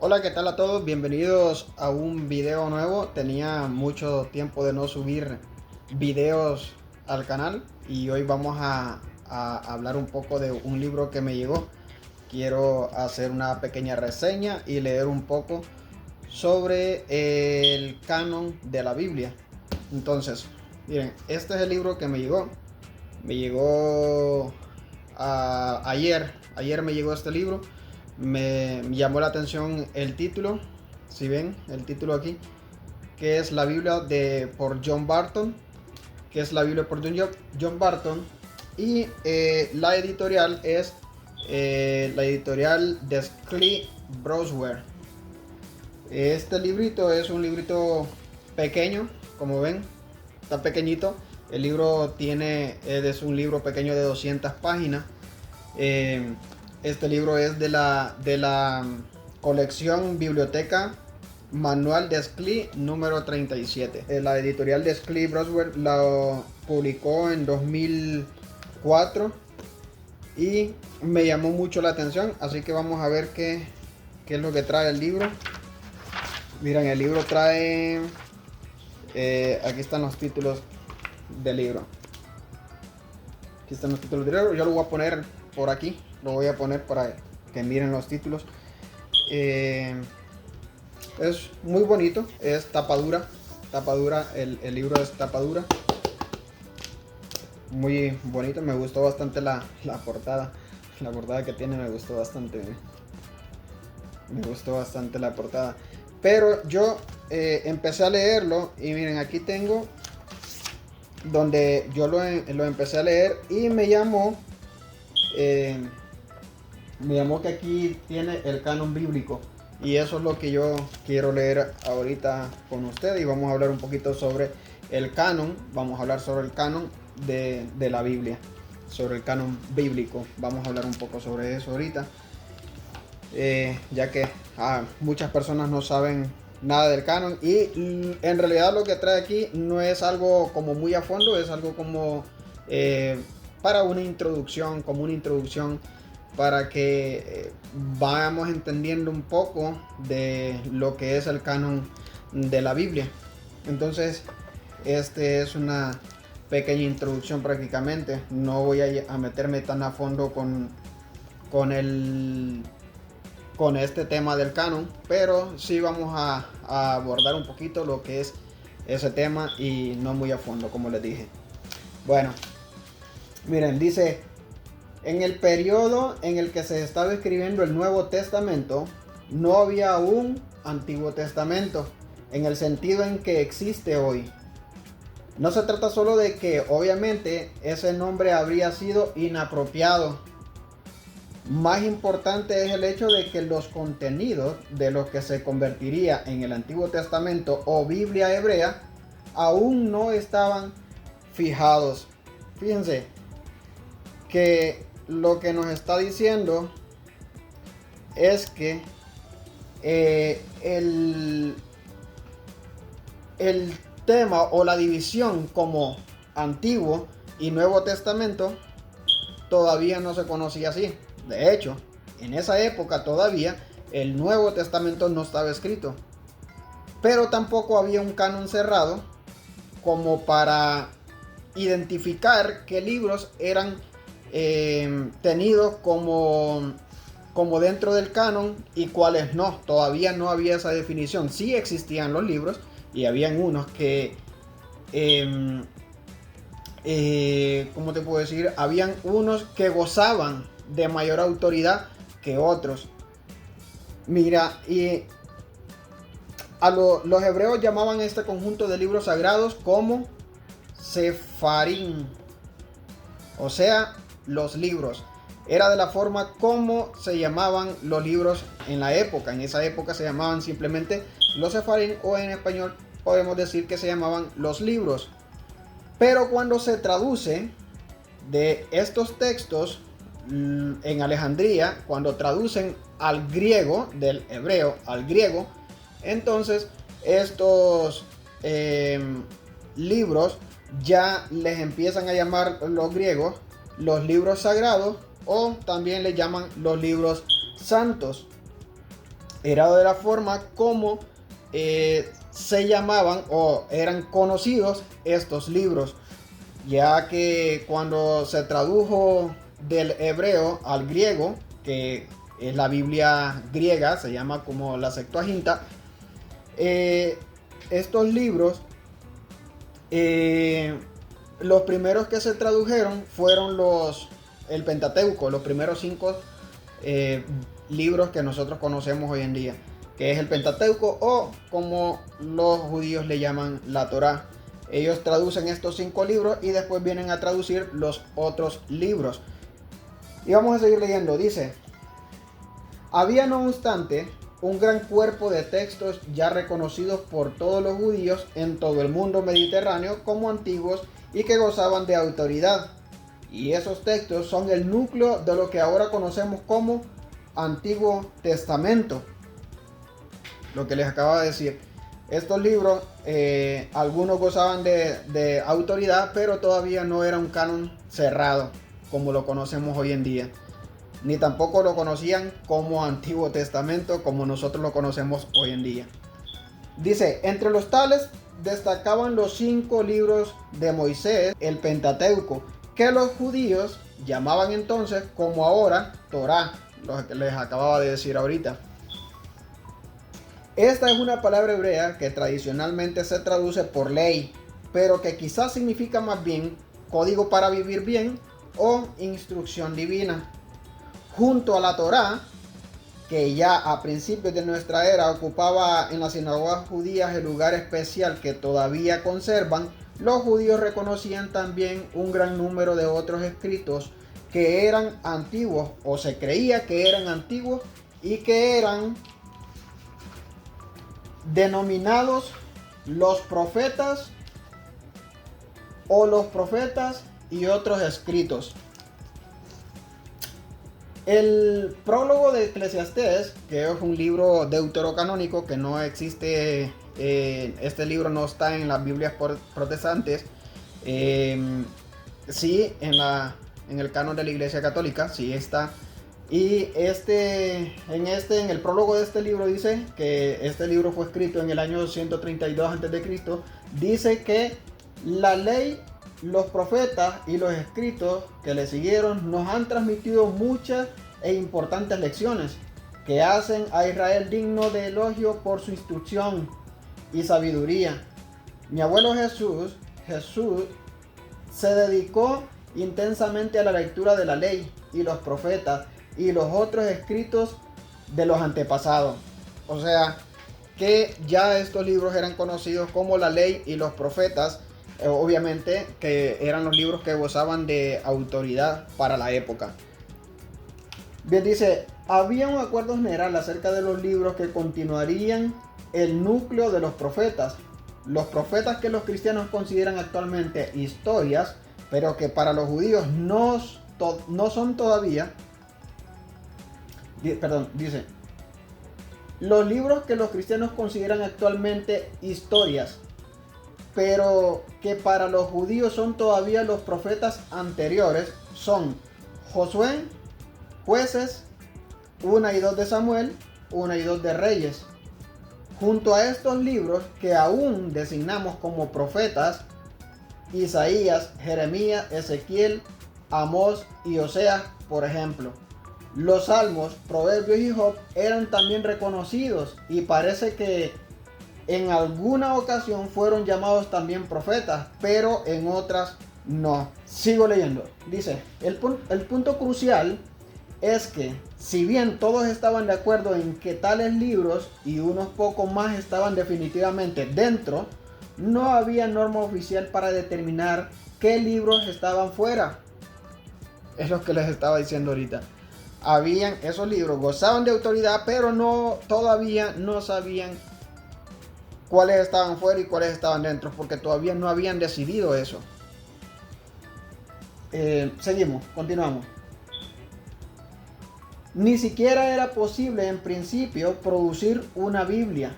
Hola, ¿qué tal a todos? Bienvenidos a un video nuevo. Tenía mucho tiempo de no subir videos al canal y hoy vamos a hablar un poco de un libro que me llegó. Quiero hacer una pequeña reseña y leer un poco sobre el canon de la Biblia. Entonces, miren, este es el libro que me llegó. Me llegó ayer. Ayer me llegó este libro. Me llamó la atención el título. Si ven el título aquí, que es la Biblia por John Barton. Que es la Biblia por John Barton. Y la editorial es la editorial de Skley Browsware. Este librito es un librito pequeño, como ven, está pequeñito. El libro es un libro pequeño de 200 páginas. Este libro es de la colección Biblioteca Manual de Skley número 37. La editorial de Skley Browsware la publicó en 2004 y me llamó mucho la atención, así que vamos a ver qué es lo que trae el libro. Miren, el libro trae, aquí están los títulos del libro. Aquí están los títulos del libro. Yo lo voy a poner por aquí. Lo voy a poner para que miren los títulos. Es muy bonito. Es tapadura. El libro es tapadura. Muy bonito. Me gustó bastante la portada. La portada que tiene me gustó bastante. Me gustó bastante la portada. Pero yo empecé a leerlo. Y miren, aquí tengo donde yo lo empecé a leer. Y me llamó que aquí tiene el canon bíblico. Y eso es lo que yo quiero leer ahorita con ustedes. Y vamos a hablar un poquito sobre el canon. Vamos a hablar sobre el canon de la Biblia. Sobre el canon bíblico. Vamos a hablar un poco sobre eso ahorita. Ya que muchas personas no saben nada del canon. Y en realidad lo que trae aquí no es algo como muy a fondo. Es algo como para una introducción. Como una introducción para que vayamos entendiendo un poco de lo que es el canon de la Biblia. Entonces, este es una pequeña introducción prácticamente. No voy a meterme tan a fondo con este tema del canon, pero sí vamos a abordar un poquito lo que es ese tema y no muy a fondo, como les dije. Bueno, miren, dice: en el periodo en el que se estaba escribiendo el Nuevo Testamento, no había un Antiguo Testamento, en el sentido en que existe hoy. No se trata solo de que, obviamente, ese nombre habría sido inapropiado. Más importante es el hecho de que los contenidos de lo que se convertiría en el Antiguo Testamento o Biblia hebrea aún no estaban fijados. Fíjense que lo que nos está diciendo es que el tema o la división como Antiguo y Nuevo Testamento todavía no se conocía así. De hecho, en esa época todavía el Nuevo Testamento no estaba escrito, pero tampoco había un canon cerrado como para identificar qué libros eran tenidos como dentro del canon y cuáles no. Todavía no había esa definición. Sí existían los libros y habían unos que ¿cómo te puedo decir? Habían unos que gozaban de mayor autoridad que otros. Mira, y los hebreos llamaban este conjunto de libros sagrados como Sefarim, o sea, los libros. Era de la forma como se llamaban los libros en la época. En esa época se llamaban simplemente los Sefarim, o en español podemos decir que se llamaban los libros. Pero cuando se traduce de estos textos en Alejandría, cuando traducen al griego, del hebreo al griego, entonces estos libros ya les empiezan a llamar los griegos los libros sagrados, o también les llaman los libros santos. era de la forma como se llamaban o eran conocidos estos libros, ya que cuando se tradujo del hebreo al griego, que es la Biblia griega, se llama como la Septuaginta, estos libros, los primeros que se tradujeron fueron el Pentateuco, los primeros 5 libros que nosotros conocemos hoy en día, que es el Pentateuco, o como los judíos le llaman la Torá. Ellos traducen estos 5 libros y después vienen a traducir los otros libros. Y vamos a seguir leyendo. Dice: había no obstante un gran cuerpo de textos ya reconocidos por todos los judíos en todo el mundo mediterráneo como antiguos y que gozaban de autoridad. Y esos textos son el núcleo de lo que ahora conocemos como Antiguo Testamento. Lo que les acabo de decir. Estos libros, algunos gozaban de autoridad, pero todavía no era un canon cerrado como lo conocemos hoy en día. Ni tampoco lo conocían como Antiguo Testamento como nosotros lo conocemos hoy en día. Dice: entre los tales destacaban los 5 libros de Moisés, el Pentateuco, que los judíos llamaban entonces, como ahora, Torá, lo que les acababa de decir ahorita. Esta es una palabra hebrea que tradicionalmente se traduce por ley, pero que quizás significa más bien código para vivir bien o instrucción divina. Junto a la Torá, que ya a principios de nuestra era ocupaba en las sinagogas judías el lugar especial que todavía conservan, los judíos reconocían también un gran número de otros escritos que eran antiguos, o se creía que eran antiguos, y que eran denominados los profetas o los profetas y otros escritos. El prólogo de Eclesiastés, que es un libro deuterocanónico que no existe, este libro no está en las Biblias protestantes, sí en el canon de la Iglesia Católica, sí está. Y en el prólogo de este libro dice que este libro fue escrito en el año 132 a.C. Dice que la ley, los profetas y los escritos que le siguieron nos han transmitido muchas e importantes lecciones que hacen a Israel digno de elogio por su instrucción y sabiduría. Mi abuelo Jesús se dedicó intensamente a la lectura de la ley y los profetas y los otros escritos de los antepasados. O sea, que ya estos libros eran conocidos como la ley y los profetas, obviamente que eran los libros que gozaban de autoridad para la época. Bien, dice: había un acuerdo general acerca de los libros que continuarían el núcleo de los profetas. Los profetas que los cristianos consideran actualmente historias, pero que para los judíos no son todavía. Dice: los libros que los cristianos consideran actualmente historias, pero que para los judíos son todavía los profetas anteriores, son Josué, Jueces, 1 y 2 de Samuel, 1 y 2 de Reyes. Junto a estos libros que aún designamos como profetas, Isaías, Jeremías, Ezequiel, Amós y Oseas, por ejemplo. Los Salmos, Proverbios y Job eran también reconocidos, y parece que en alguna ocasión fueron llamados también profetas, pero en otras no. Sigo leyendo. Dice: el punto crucial es que, si bien todos estaban de acuerdo en que tales libros y unos pocos más estaban definitivamente dentro, no había norma oficial para determinar qué libros estaban fuera. Es lo que les estaba diciendo ahorita. Habían esos libros, gozaban de autoridad, pero todavía no sabían cuáles estaban fuera y cuáles estaban dentro, porque todavía no habían decidido eso. Seguimos, continuamos. Ni siquiera era posible en principio producir una Biblia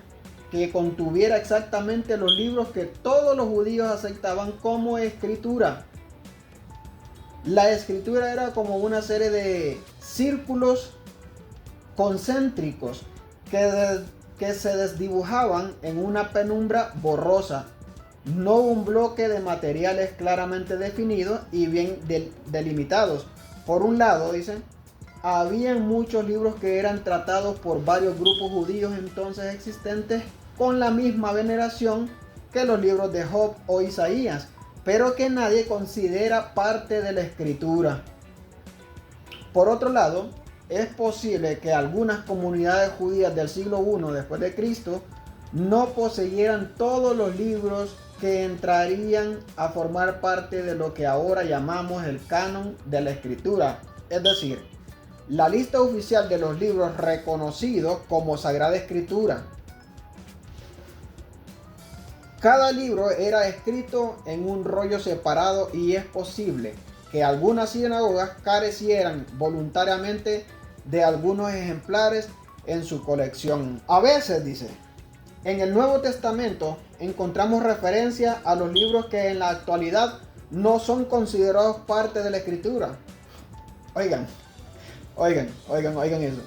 que contuviera exactamente los libros que todos los judíos aceptaban como escritura. La escritura era como una serie de círculos concéntricos que se desdibujaban en una penumbra borrosa, no un bloque de materiales claramente definidos y bien delimitados. Por un lado, dicen, había muchos libros que eran tratados por varios grupos judíos entonces existentes con la misma veneración que los libros de Job o Isaías, pero que nadie considera parte de la escritura. Por otro lado, es posible que algunas comunidades judías del siglo I después de Cristo no poseyeran todos los libros que entrarían a formar parte de lo que ahora llamamos el canon de la escritura, es decir, la lista oficial de los libros reconocidos como Sagrada Escritura. Cada libro era escrito en un rollo separado y es posible que algunas sinagogas carecieran voluntariamente de algunos ejemplares en su colección. A veces, dice, en el Nuevo Testamento encontramos referencia a los libros que en la actualidad no son considerados parte de la Escritura. Oigan eso.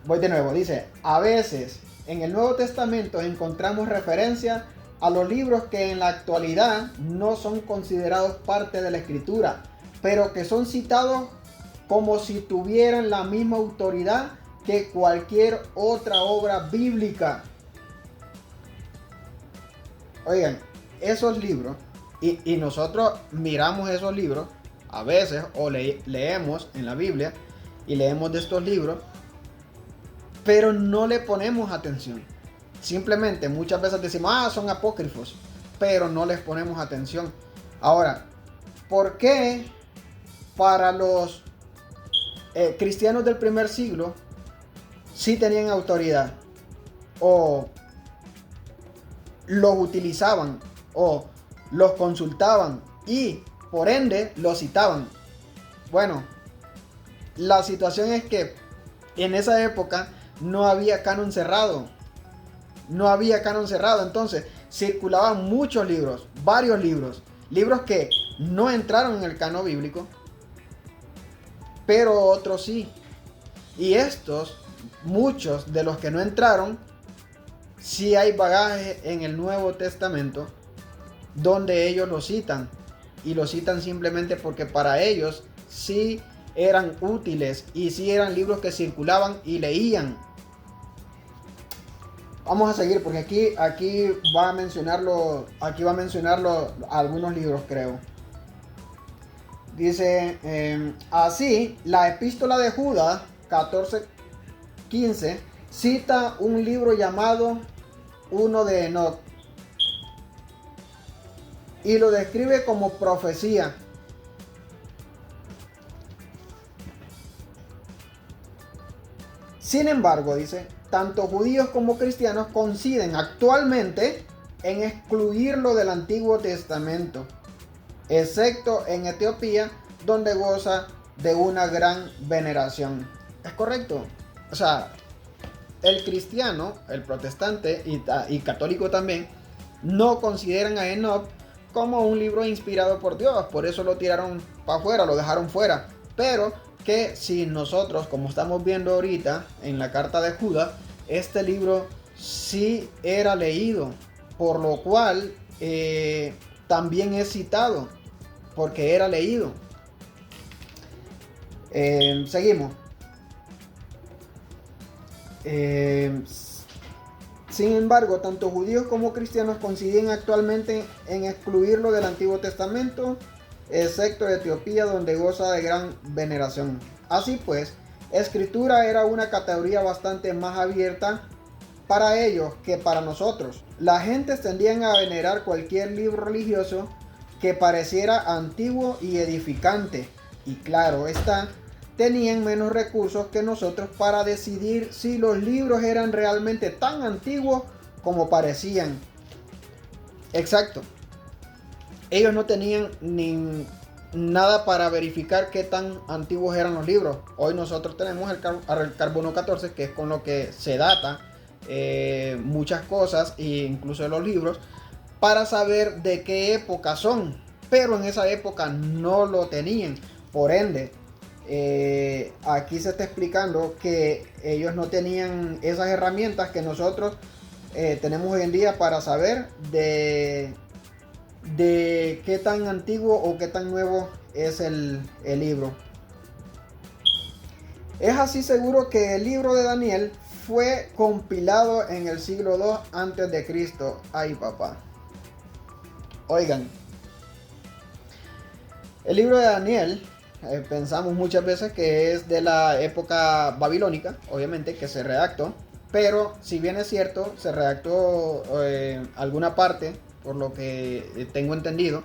Voy de nuevo, dice, a veces en el Nuevo Testamento encontramos referencia a los libros que en la actualidad no son considerados parte de la Escritura, pero que son citados como si tuvieran la misma autoridad que cualquier otra obra bíblica. Oigan, esos libros, y nosotros miramos esos libros a veces, o leemos en la Biblia, y leemos de estos libros, pero no le ponemos atención. Simplemente muchas veces decimos, son apócrifos, pero no les ponemos atención. Ahora, ¿por qué para los cristianos del primer siglo sí tenían autoridad? O los utilizaban, o los consultaban, y por ende los citaban. Bueno, la situación es que en esa época no había canon cerrado. Entonces circulaban muchos libros, varios libros que no entraron en el canon bíblico, pero otros sí. Y estos, muchos de los que no entraron, sí hay bagaje en el Nuevo Testamento donde ellos lo citan, y lo citan simplemente porque para ellos sí eran útiles y sí eran libros que circulaban y leían. Vamos a seguir porque aquí va a mencionarlo algunos libros, creo. Dice, así, la epístola de Judas 14:15 cita un libro llamado Uno de Enoc y lo describe como profecía. Sin embargo, dice, tanto judíos como cristianos coinciden actualmente en excluirlo del Antiguo Testamento, excepto en Etiopía, donde goza de una gran veneración. ¿Es correcto? O sea, el cristiano, el protestante y católico también, no consideran a Enoc como un libro inspirado por Dios. Por eso lo tiraron para afuera, lo dejaron fuera. Pero que si nosotros, como estamos viendo ahorita en la carta de Judas, este libro sí era leído, por lo cual también es citado, porque era leído. Seguimos. Sin embargo, tanto judíos como cristianos coinciden actualmente en excluirlo del Antiguo Testamento, excepto Etiopía, donde goza de gran veneración. Así pues, escritura era una categoría bastante más abierta para ellos que para nosotros. La gente tendían a venerar cualquier libro religioso que pareciera antiguo y edificante. Y claro está, tenían menos recursos que nosotros para decidir si los libros eran realmente tan antiguos como parecían. Exacto. Ellos no tenían ni nada para verificar qué tan antiguos eran los libros. Hoy nosotros tenemos el carbono 14, que es con lo que se data muchas cosas, e incluso los libros, para saber de qué época son. Pero en esa época no lo tenían. Por ende, aquí se está explicando que ellos no tenían esas herramientas que nosotros tenemos hoy en día para saber de qué tan antiguo o qué tan nuevo es el libro. Es así seguro que el libro de Daniel fue compilado en el siglo II antes de Cristo. Ay, papá. Oigan, el libro de Daniel, pensamos muchas veces que es de la época babilónica, obviamente, que se redactó. Pero si bien es cierto, se redactó alguna parte, por lo que tengo entendido,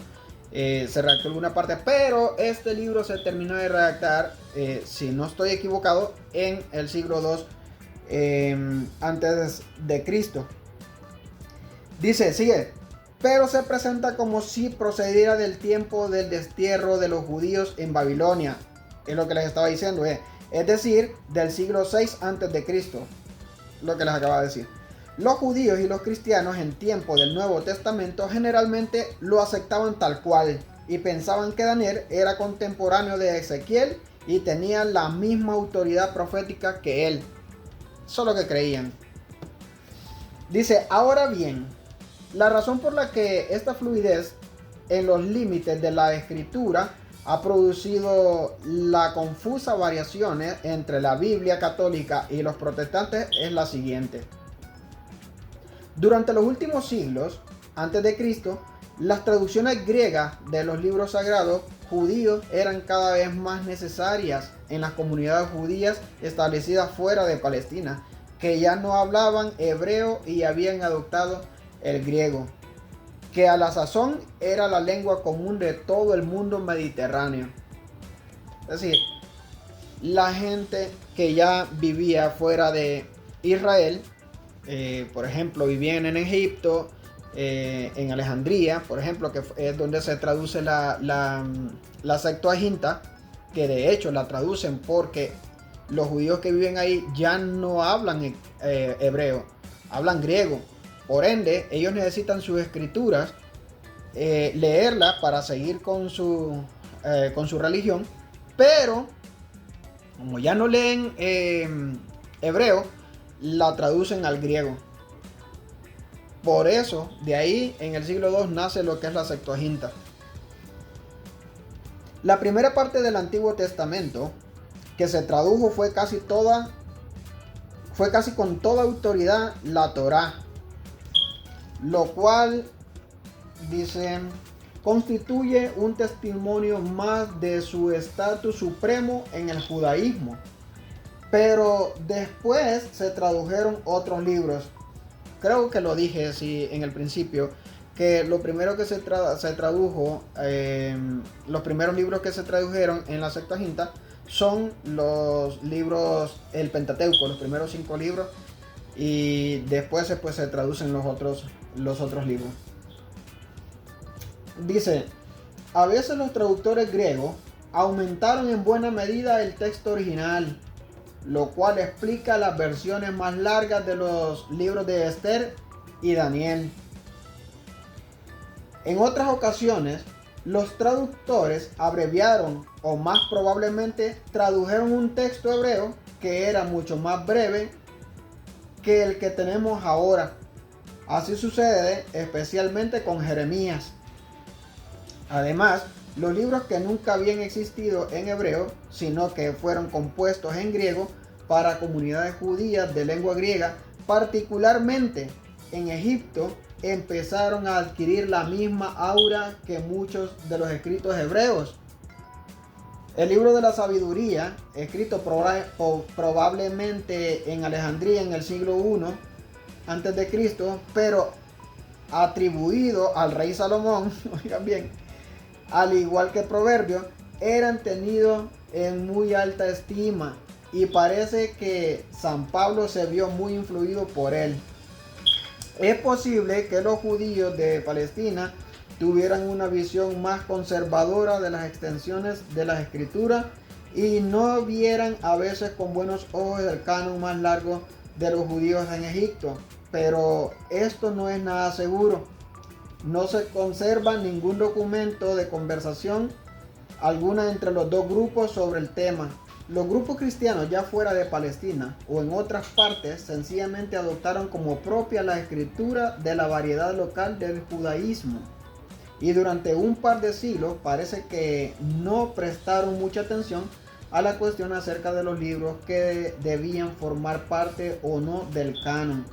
se redactó alguna parte, pero este libro se terminó de redactar, si no estoy equivocado, en el siglo II antes de Cristo. Dice, sigue, pero se presenta como si procediera del tiempo del destierro de los judíos en Babilonia. Es lo que les estaba diciendo, es decir, del siglo VI antes de Cristo. Lo que les acabo de decir. Los judíos y los cristianos en tiempo del Nuevo Testamento generalmente lo aceptaban tal cual y pensaban que Daniel era contemporáneo de Ezequiel y tenía la misma autoridad profética que él. Eso es lo que creían. Dice, ahora bien, la razón por la que esta fluidez en los límites de la escritura ha producido la confusa variaciones entre la Biblia católica y los protestantes es la siguiente. Durante los últimos siglos, antes de Cristo, las traducciones griegas de los libros sagrados judíos eran cada vez más necesarias en las comunidades judías establecidas fuera de Palestina, que ya no hablaban hebreo y habían adoptado el griego, que a la sazón era la lengua común de todo el mundo mediterráneo. Es decir, la gente que ya vivía fuera de Israel, por ejemplo, vivían en Egipto, en Alejandría, por ejemplo, que es donde se traduce la Septuaginta, que de hecho la traducen porque los judíos que viven ahí ya no hablan hebreo, hablan griego. Por ende, ellos necesitan sus escrituras, leerlas para seguir con su religión, pero como ya no leen hebreo, la traducen al griego. Por eso, de ahí en el siglo II nace lo que es la Septuaginta. La primera parte del Antiguo Testamento que se tradujo fue casi con toda autoridad la Torá, lo cual, dice, constituye un testimonio más de su estatus supremo en el judaísmo. Pero después se tradujeron otros libros. Creo que lo dije en el principio, que lo primero que se tradujo, los primeros libros que se tradujeron en la Septuaginta son los libros, el Pentateuco, los primeros 5 libros, y después se traducen los otros libros. Dice, a veces los traductores griegos aumentaron en buena medida el texto original, lo cual explica las versiones más largas de los libros de Esther y Daniel. En otras ocasiones, los traductores abreviaron o más probablemente tradujeron un texto hebreo que era mucho más breve que el que tenemos ahora. Así sucede especialmente con Jeremías. Además, los libros que nunca habían existido en hebreo, sino que fueron compuestos en griego para comunidades judías de lengua griega, particularmente en Egipto, empezaron a adquirir la misma aura que muchos de los escritos hebreos. El libro de la sabiduría, escrito probablemente en Alejandría en el siglo I antes de Cristo, pero atribuido al rey Salomón, oigan bien, al igual que Proverbios, eran tenidos en muy alta estima y parece que San Pablo se vio muy influido por él. Es posible que los judíos de Palestina tuvieran una visión más conservadora de las extensiones de las escrituras y no vieran a veces con buenos ojos el canon más largo de los judíos en Egipto, pero esto no es nada seguro. No se conserva ningún documento de conversación algunas entre los dos grupos sobre el tema. Los grupos cristianos ya fuera de Palestina o en otras partes sencillamente adoptaron como propia la escritura de la variedad local del judaísmo. Y durante un par de siglos parece que no prestaron mucha atención a la cuestión acerca de los libros que debían formar parte o no del canon.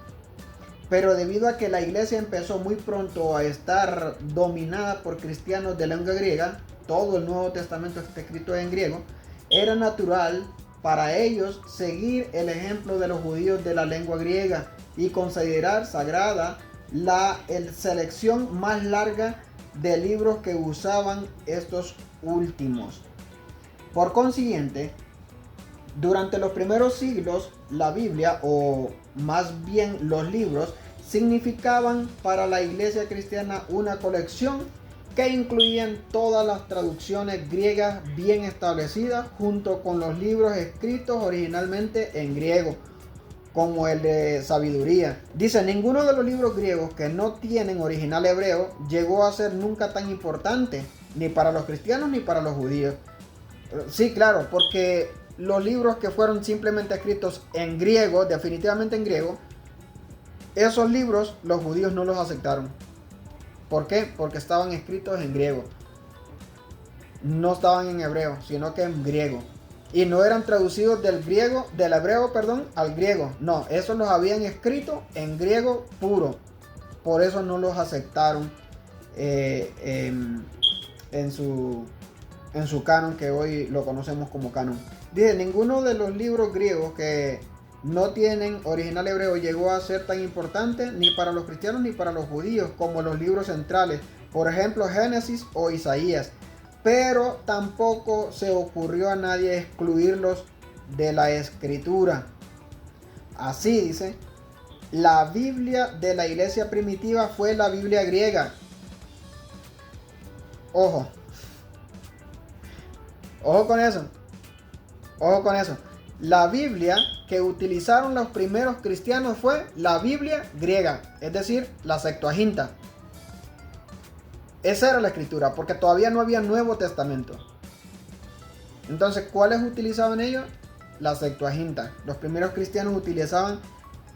Pero debido a que la iglesia empezó muy pronto a estar dominada por cristianos de lengua griega, todo el Nuevo Testamento está escrito en griego, era natural para ellos seguir el ejemplo de los judíos de la lengua griega y considerar sagrada la selección más larga de libros que usaban estos últimos. Por consiguiente, durante los primeros siglos, la Biblia, o más bien los libros, significaban para la iglesia cristiana una colección que incluían todas las traducciones griegas bien establecidas junto con los libros escritos originalmente en griego, como el de sabiduría. Dice, ninguno de los libros griegos que no tienen original hebreo llegó a ser nunca tan importante, ni para los cristianos ni para los judíos. Sí, claro, porque los libros que fueron simplemente escritos en griego, definitivamente en griego, esos libros los judíos no los aceptaron. ¿Por qué? Porque estaban escritos en griego. No estaban en hebreo, sino que en griego. Y no eran traducidos del hebreo, al griego. No, esos los habían escrito en griego puro. Por eso no los aceptaron en su canon, que hoy lo conocemos como canon. Dice, ninguno de los libros griegos que no tienen original hebreo llegó a ser tan importante ni para los cristianos ni para los judíos como los libros centrales, por ejemplo Génesis o Isaías, pero tampoco se ocurrió a nadie excluirlos de la escritura. Así dice, la Biblia de la iglesia primitiva fue la Biblia griega. Ojo con eso. Ojo con eso. La Biblia que utilizaron los primeros cristianos fue la Biblia griega, es decir, la Septuaginta. Esa era la escritura, porque todavía no había Nuevo Testamento. Entonces, ¿cuáles utilizaban ellos? La Septuaginta. Los primeros cristianos utilizaban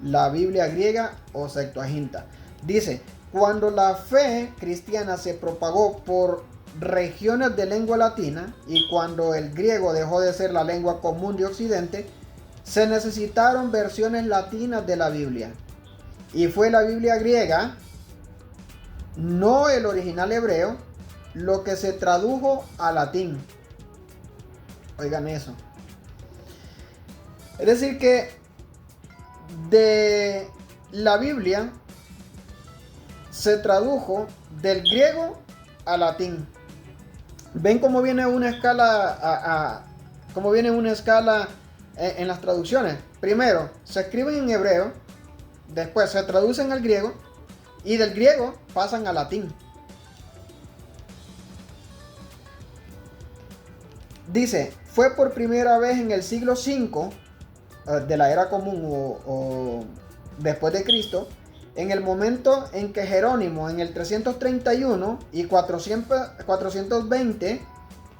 la Biblia griega o Septuaginta. Dice, cuando la fe cristiana se propagó por regiones de lengua latina y cuando el griego dejó de ser la lengua común de Occidente, se necesitaron versiones latinas de la Biblia. Y fue la Biblia griega, no el original hebreo, lo que se tradujo a latín. Oigan eso. Es decir que de la Biblia se tradujo del griego a latín. ¿Ven cómo viene una escala en las traducciones? Primero, se escriben en hebreo, después se traducen al griego y del griego pasan al latín. Dice, fue por primera vez en el siglo V de la era común o después de Cristo, en el momento en que Jerónimo en el 331 y 420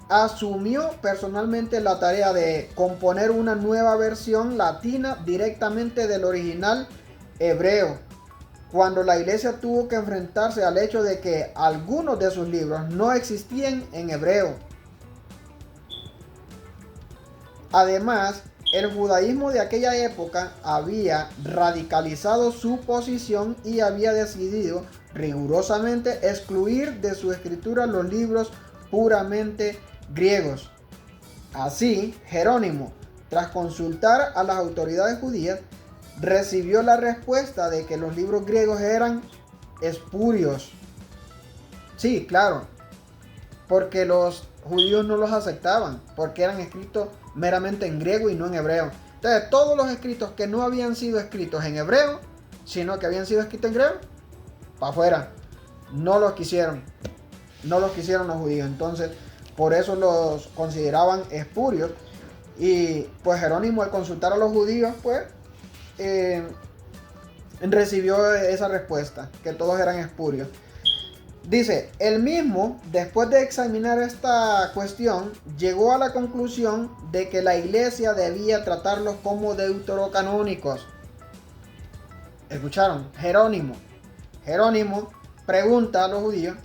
asumió personalmente la tarea de componer una nueva versión latina directamente del original hebreo, cuando la iglesia tuvo que enfrentarse al hecho de que algunos de sus libros no existían en hebreo. Además, el judaísmo de aquella época había radicalizado su posición y había decidido rigurosamente excluir de su escritura los libros puramente griegos. Así, Jerónimo, tras consultar a las autoridades judías, recibió la respuesta de que los libros griegos eran espurios. Sí, claro, porque los judíos no los aceptaban, porque eran escritos meramente en griego y no en hebreo. Entonces, todos los escritos que no habían sido escritos en hebreo, sino que habían sido escritos en griego, para afuera. No los quisieron los judíos. Entonces, por eso los consideraban espurios. Y pues Jerónimo, al consultar a los judíos, pues recibió esa respuesta, que todos eran espurios. Dice, el mismo, después de examinar esta cuestión, llegó a la conclusión de que la iglesia debía tratarlos como deuterocanónicos. ¿Escucharon? Jerónimo. Jerónimo pregunta a los judíos,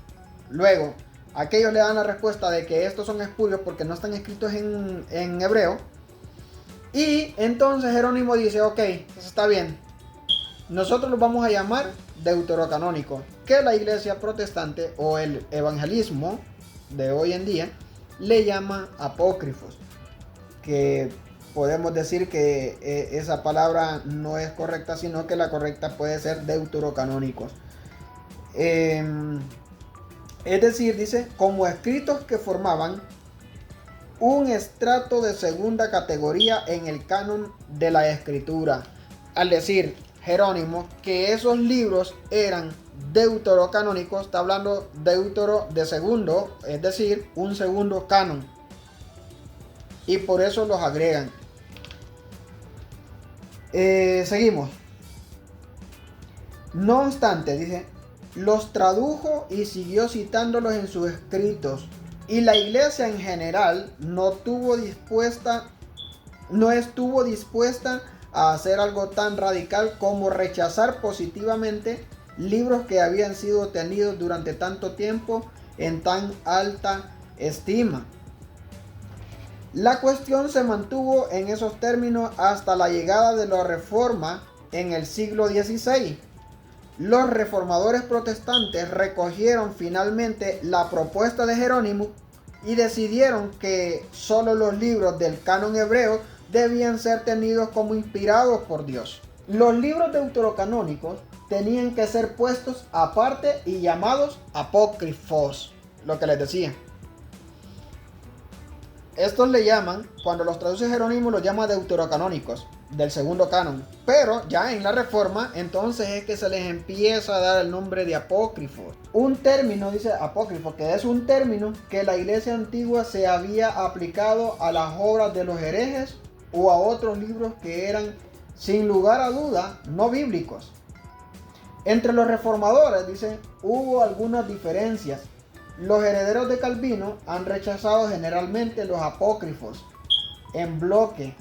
luego aquellos le dan la respuesta de que estos son espurios porque no están escritos en hebreo. Y entonces Jerónimo dice, ok, eso está bien. Nosotros los vamos a llamar deuterocanónicos, que la iglesia protestante o el evangelismo de hoy en día le llama apócrifos, que podemos decir que esa palabra no es correcta, sino que la correcta puede ser deuterocanónicos. Es decir, dice, como escritos que formaban un estrato de segunda categoría en el canon de la escritura. Al decir Jerónimo que esos libros eran deuterocanónicos, está hablando deutero de segundo, es decir, un segundo canon. Y por eso los agregan. Seguimos. No obstante, dice, los tradujo y siguió citándolos en sus escritos. Y la iglesia en general no estuvo dispuesta a hacer algo tan radical como rechazar positivamente libros que habían sido tenidos durante tanto tiempo en tan alta estima. La cuestión se mantuvo en esos términos hasta la llegada de la Reforma en el siglo XVI. Los reformadores protestantes recogieron finalmente la propuesta de Jerónimo y decidieron que solo los libros del canon hebreo debían ser tenidos como inspirados por Dios. Los libros deuterocanónicos tenían que ser puestos aparte y llamados apócrifos, lo que les decía. Estos le llaman, cuando los traduce Jerónimo, los llama deuterocanónicos, del segundo canon. Pero ya en la Reforma, entonces es que se les empieza a dar el nombre de apócrifos. Un término, dice apócrifo, que es un término que la iglesia antigua se había aplicado a las obras de los herejes o a otros libros que eran, sin lugar a duda, no bíblicos. Entre los reformadores, dice, hubo algunas diferencias. Los herederos de Calvino han rechazado generalmente los apócrifos en bloque.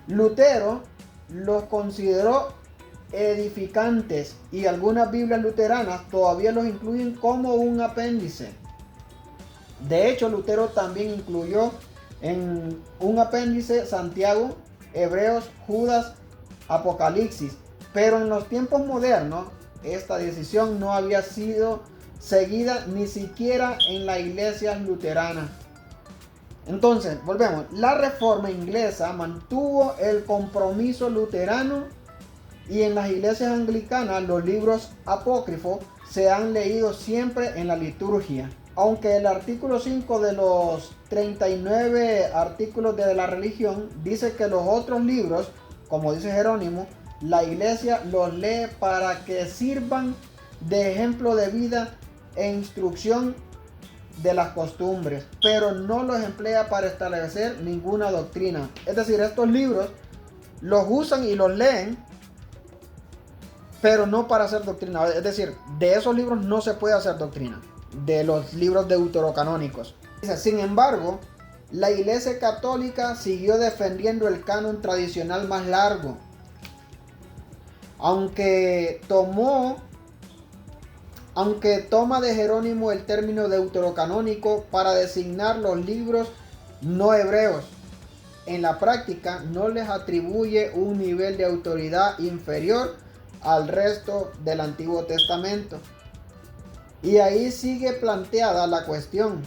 Lutero los consideró edificantes y algunas Biblias luteranas todavía los incluyen como un apéndice. De hecho, Lutero también incluyó en un apéndice Santiago, Hebreos, Judas, Apocalipsis. Pero en los tiempos modernos, esta decisión no había sido seguida ni siquiera en la iglesia luterana. Entonces, volvemos. La Reforma inglesa mantuvo el compromiso luterano y en las iglesias anglicanas los libros apócrifos se han leído siempre en la liturgia. Aunque el artículo 5 de los 39 artículos de la religión dice que los otros libros, como dice Jerónimo, la iglesia los lee para que sirvan de ejemplo de vida e instrucción de las costumbres, pero no los emplea para establecer ninguna doctrina. Es decir, estos libros los usan y los leen, pero no para hacer doctrina. Es decir, de esos libros no se puede hacer doctrina, de los libros deuterocanónicos. Sin embargo, la Iglesia Católica siguió defendiendo el canon tradicional más largo, aunque toma de Jerónimo el término deuterocanónico para designar los libros no hebreos. En la práctica no les atribuye un nivel de autoridad inferior al resto del Antiguo Testamento. Y ahí sigue planteada la cuestión.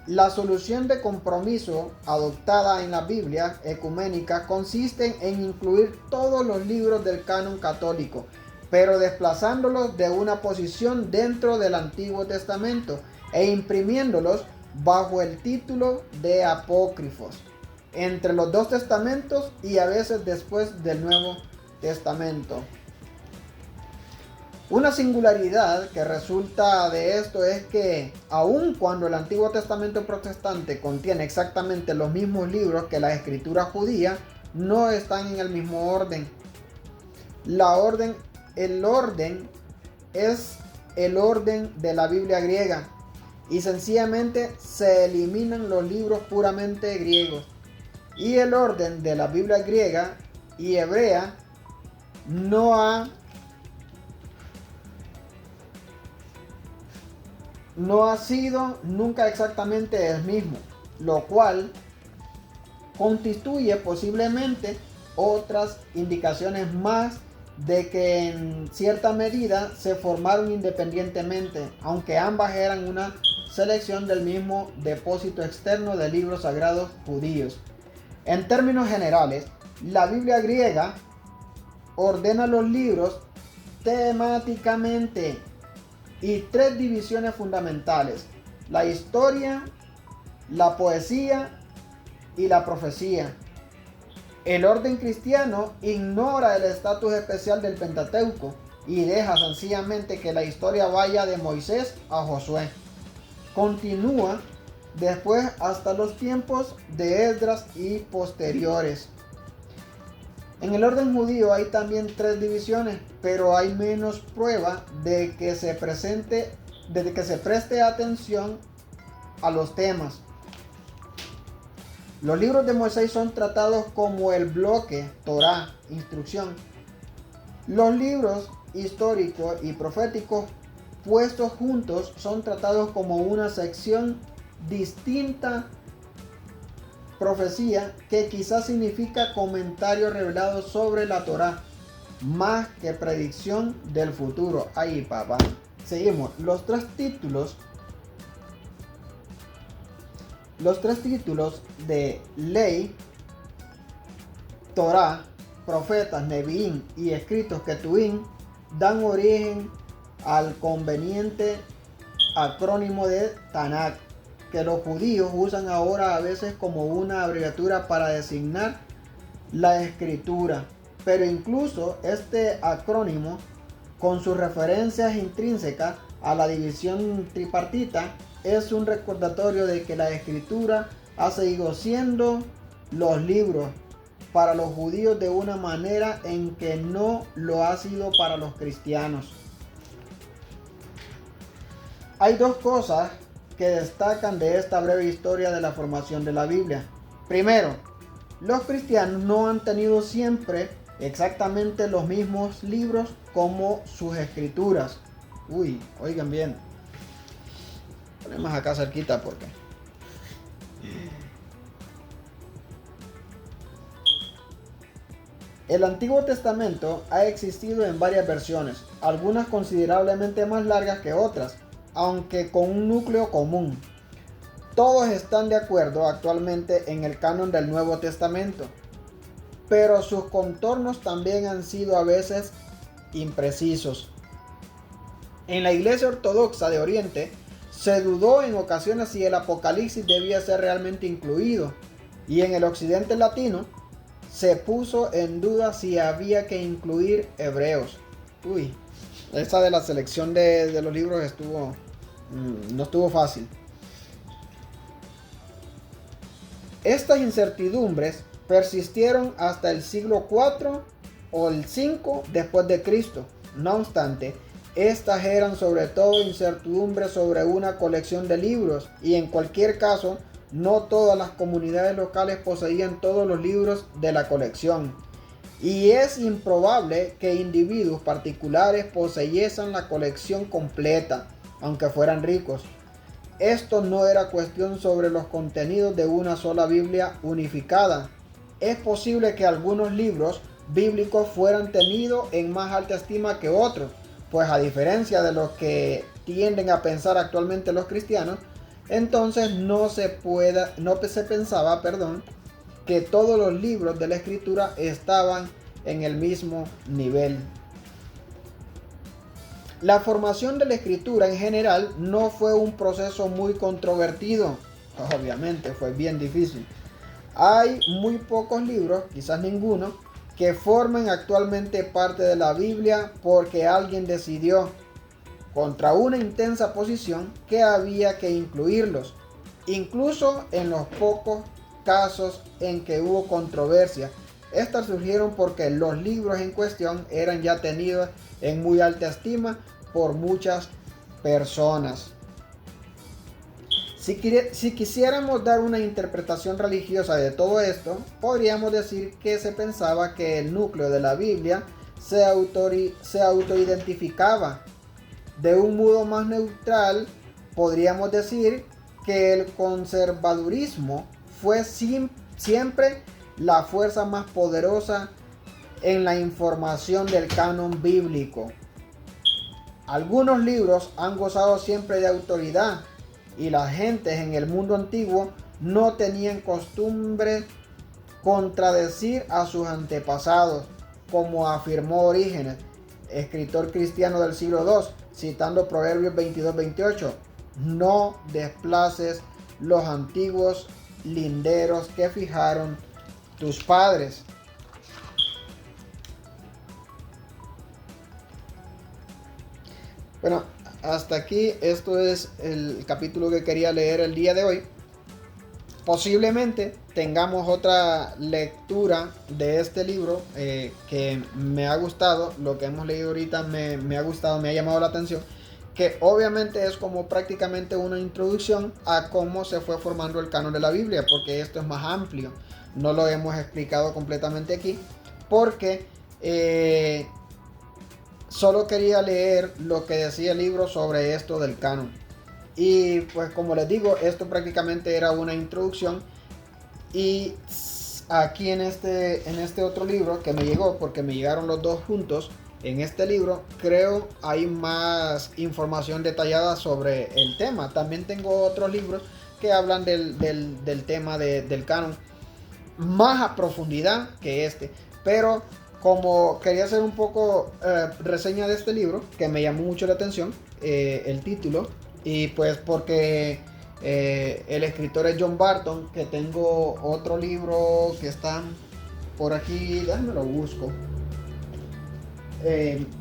La solución de compromiso adoptada en las Biblias ecuménicas consiste en incluir todos los libros del canon católico, pero desplazándolos de una posición dentro del Antiguo Testamento e imprimiéndolos bajo el título de apócrifos, entre los dos testamentos y a veces después del Nuevo Testamento. Una singularidad que resulta de esto es que aun cuando el Antiguo Testamento protestante contiene exactamente los mismos libros que la escritura judía, no están en el mismo orden. El orden es el orden de la Biblia griega y sencillamente se eliminan los libros puramente griegos. Y el orden de la Biblia griega y hebrea no ha sido nunca exactamente el mismo, lo cual constituye posiblemente otras indicaciones más de que en cierta medida se formaron independientemente, aunque ambas eran una selección del mismo depósito externo de libros sagrados judíos. En términos generales, la Biblia griega ordena los libros temáticamente y tres divisiones fundamentales: la historia, la poesía y la profecía. El orden cristiano ignora el estatus especial del Pentateuco y deja sencillamente que la historia vaya de Moisés a Josué. Continúa después hasta los tiempos de Esdras y posteriores. En el orden judío hay también tres divisiones, pero hay menos prueba de que se preste atención a los temas. Los libros de Moisés son tratados como el bloque Torá, instrucción. Los libros históricos y proféticos puestos juntos son tratados como una sección distinta, profecía, que quizás significa comentario revelado sobre la Torá, más que predicción del futuro. Ahí, papá. Seguimos. Los tres títulos de ley, Torá, profetas, Neviín y escritos Ketuvim dan origen al conveniente acrónimo de Tanakh, que los judíos usan ahora a veces como una abreviatura para designar la escritura. Pero incluso este acrónimo, con sus referencias intrínsecas a la división tripartita, es un recordatorio de que la escritura ha seguido siendo los libros para los judíos de una manera en que no lo ha sido para los cristianos. Hay dos cosas que destacan de esta breve historia de la formación de la Biblia. Primero, los cristianos no han tenido siempre exactamente los mismos libros como sus escrituras. Oigan bien. Ponemos acá cerquita porque el Antiguo Testamento ha existido en varias versiones, algunas considerablemente más largas que otras, aunque con un núcleo común. Todos están de acuerdo actualmente en el canon del Nuevo Testamento, pero sus contornos también han sido a veces imprecisos. En la Iglesia Ortodoxa de Oriente se dudó en ocasiones si el Apocalipsis debía ser realmente incluido, y en el Occidente latino se puso en duda si había que incluir Hebreos. Esa de la selección de los libros no estuvo fácil. Estas incertidumbres persistieron hasta el siglo IV o el V después de Cristo. No obstante, estas eran sobre todo incertidumbres sobre una colección de libros, y en cualquier caso, no todas las comunidades locales poseían todos los libros de la colección, y es improbable que individuos particulares poseyesen la colección completa, aunque fueran ricos. Esto no era cuestión sobre los contenidos de una sola Biblia unificada. Es posible que algunos libros bíblicos fueran tenidos en más alta estima que otros, pues a diferencia de lo que tienden a pensar actualmente los cristianos, entonces no se pensaba que todos los libros de la escritura estaban en el mismo nivel. La formación de la escritura en general no fue un proceso muy controvertido. Obviamente fue bien difícil. Hay muy pocos libros, quizás ninguno, que formen actualmente parte de la Biblia porque alguien decidió, contra una intensa oposición, que había que incluirlos. Incluso en los pocos casos en que hubo controversia, estas surgieron porque los libros en cuestión eran ya tenidos en muy alta estima por muchas personas. Si quisiéramos dar una interpretación religiosa de todo esto, podríamos decir que se pensaba que el núcleo de la Biblia se autoidentificaba. De un modo más neutral, podríamos decir que el conservadurismo fue siempre la fuerza más poderosa en la información del canon bíblico. Algunos libros han gozado siempre de autoridad y las gentes en el mundo antiguo no tenían costumbre contradecir a sus antepasados, como afirmó Orígenes, escritor cristiano del siglo II, citando Proverbios 22-28. No desplaces los antiguos linderos que fijaron tus padres. Bueno, hasta aquí esto es el capítulo que quería leer el día de hoy. Posiblemente tengamos otra lectura de este libro que me ha gustado. Lo que hemos leído ahorita me ha gustado, me ha llamado la atención, que obviamente es como prácticamente una introducción a cómo se fue formando el canon de la Biblia, porque esto es más amplio. No lo hemos explicado completamente aquí, porque solo quería leer lo que decía el libro sobre esto del canon. Y pues como les digo, esto prácticamente era una introducción. Y aquí en este otro libro que me llegó, porque me llegaron los dos juntos, en este libro creo hay más información detallada sobre el tema. También tengo otros libros que hablan del tema del canon más a profundidad que este. Pero como quería hacer un poco reseña de este libro, que me llamó mucho la atención el título, y pues porque el escritor es John Barton, que tengo otro libro que está por aquí, déjame lo busco.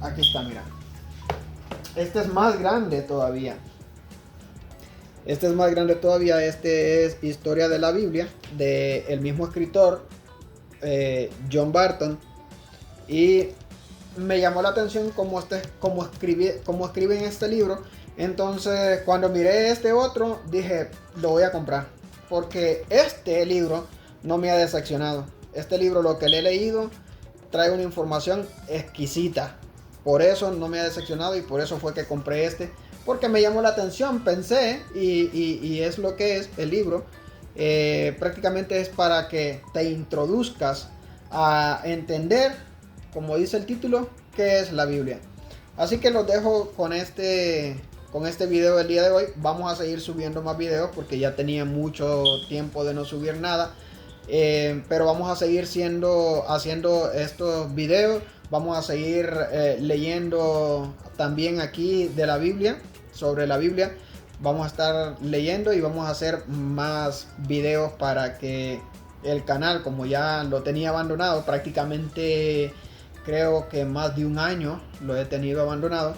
Aquí está, mira. Este es más grande todavía. Este es Historia de la Biblia, del mismo escritor, John Barton. Y me llamó la atención cómo escribe en este libro. Entonces, cuando miré este otro, dije, lo voy a comprar. Porque este libro no me ha decepcionado. Este libro, lo que le he leído, trae una información exquisita. Por eso no me ha decepcionado y por eso fue que compré este. Porque me llamó la atención, pensé, y es lo que es el libro. Prácticamente es para que te introduzcas a entender, como dice el título, qué es la Biblia. Así que los dejo con este video del día de hoy. Vamos a seguir subiendo más videos porque ya tenía mucho tiempo de no subir nada. Pero vamos a seguir haciendo estos videos. Vamos a seguir leyendo también aquí de la Biblia, sobre la Biblia. Vamos a estar leyendo y vamos a hacer más videos para que el canal, como ya lo tenía abandonado, prácticamente creo que más de un año lo he tenido abandonado.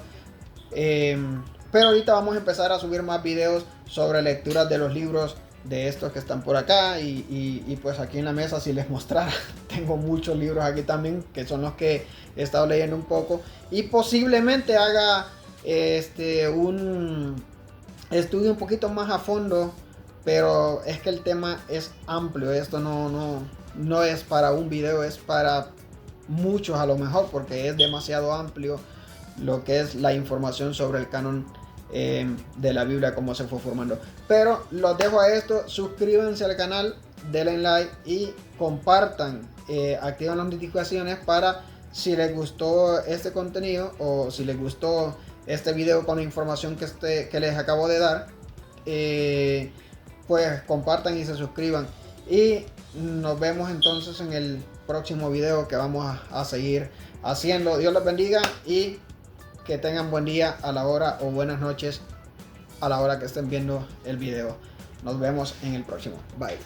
Pero ahorita vamos a empezar a subir más videos sobre lecturas de los libros de estos que están por acá. Y pues aquí en la mesa, si les mostrara, tengo muchos libros aquí también, que son los que he estado leyendo un poco. Y posiblemente haga un estudio un poquito más a fondo, pero es que el tema es amplio. Esto no es para un video, es para muchos a lo mejor, porque es demasiado amplio lo que es la información sobre el canon de la Biblia, cómo se fue formando. Pero los dejo a esto. Suscríbanse al canal, denle like y compartan, activen las notificaciones para, si les gustó este contenido o si les gustó este video con la información que les acabo de dar, pues compartan y se suscriban. Y nos vemos entonces en el próximo video que vamos a seguir haciendo. Dios los bendiga y que tengan buen día a la hora, o buenas noches a la hora que estén viendo el video. Nos vemos en el próximo. Bye.